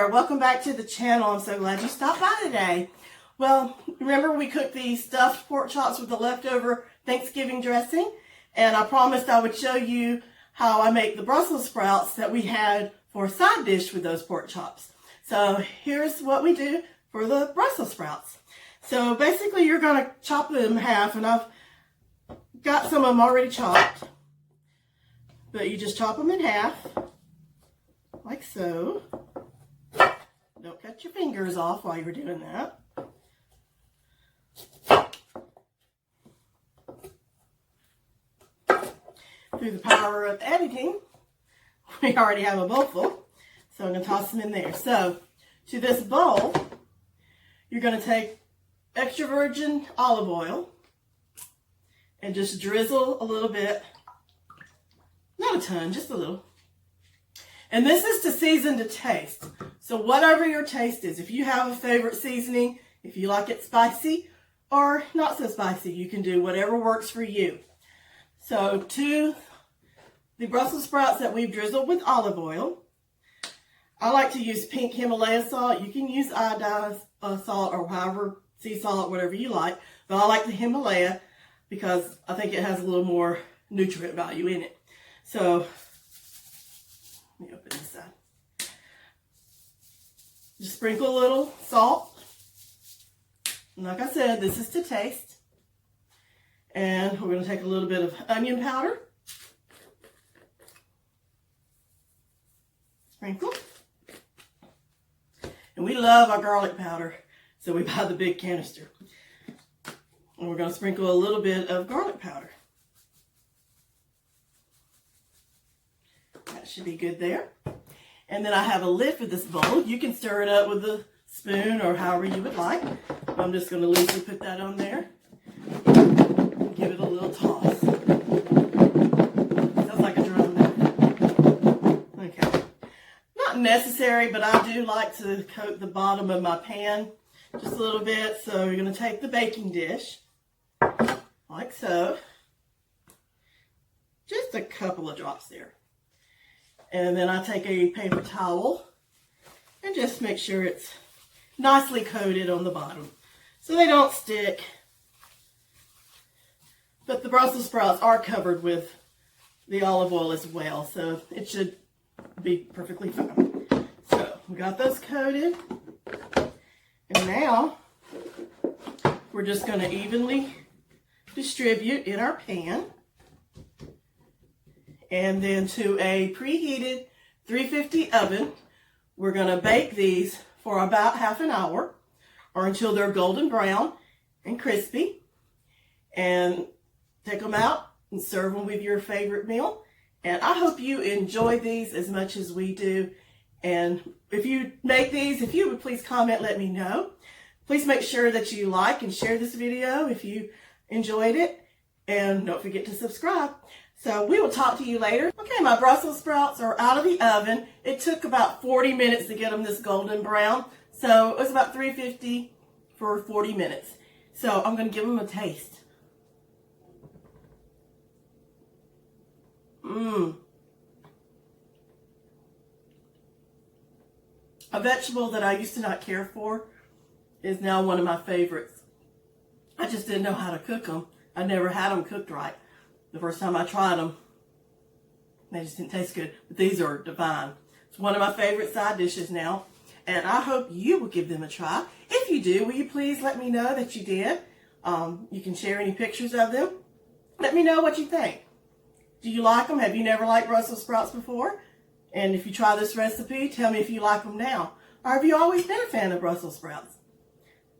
there, welcome back to the channel. I'm so glad you stopped by today. Well, remember we cooked these stuffed pork chops with the leftover Thanksgiving dressing, and I promised I would show you how I make the Brussels sprouts that we had for a side dish with those pork chops. So here's what we do for the Brussels sprouts. So basically you're going to chop them in half, and I've got some of them already chopped, but you just chop them in half like so. Don't cut your fingers off while you're doing that. Through the power of editing, we already have a bowl full, so I'm going to toss them in there. So to this bowl, you're going to take extra virgin olive oil and just drizzle a little bit, not a ton, just a little. And this is to season to taste. So whatever your taste is, if you have a favorite seasoning, if you like it spicy or not so spicy, you can do whatever works for you. So to the Brussels sprouts that we've drizzled with olive oil, I like to use pink Himalaya salt. You can use iodized salt or however, sea salt, whatever you like. But I like the Himalaya because I think it has a little more nutrient value in it. So let me open this side. Just sprinkle a little salt. And like I said, this is to taste. And we're going to take a little bit of onion powder. Sprinkle. And we love our garlic powder, so we buy the big canister. And we're going to sprinkle a little bit of garlic powder. That should be good there. And then I have a lid for this bowl. You can stir it up with a spoon or however you would like. I'm just going to loosely put that on there. Give it a little toss. Sounds like a drum now. Okay. Not necessary, but I do like to coat the bottom of my pan just a little bit. So you're going to take the baking dish, like so. Just a couple of drops there. And then I take a paper towel and just make sure it's nicely coated on the bottom so they don't stick. But the Brussels sprouts are covered with the olive oil as well, so it should be perfectly fine. So we got those coated. And now we're just going to evenly distribute in our pan. And then to a preheated 350 oven, we're going to bake these for about half an hour or until they're golden brown and crispy. And take them out and serve them with your favorite meal. And I hope you enjoy these as much as we do. And if you make these, if you would please comment, let me know. Please make sure that you like and share this video if you enjoyed it. And don't forget to subscribe. So we will talk to you later. Okay, my Brussels sprouts are out of the oven. It took about 40 minutes to get them this golden brown. So it was about 350 for 40 minutes. So I'm going to give them a taste. A vegetable that I used to not care for is now one of my favorites. I just didn't know how to cook them. I never had them cooked right. The first time I tried them, they just didn't taste good. But these are divine. It's one of my favorite side dishes now. And I hope you will give them a try. If you do, will you please let me know that you did? You can share any pictures of them. Let me know what you think. Do you like them? Have you never liked Brussels sprouts before? And if you try this recipe, tell me if you like them now. Or have you always been a fan of Brussels sprouts?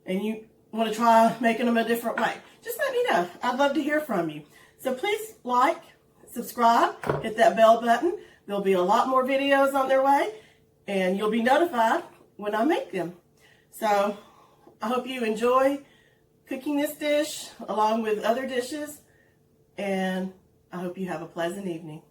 And you want to try making them a different way? Just let me know. I'd love to hear from you. So please like, subscribe, hit that bell button. There'll be a lot more videos on their way. And you'll be notified when I make them. So I hope you enjoy cooking this dish along with other dishes. And I hope you have a pleasant evening.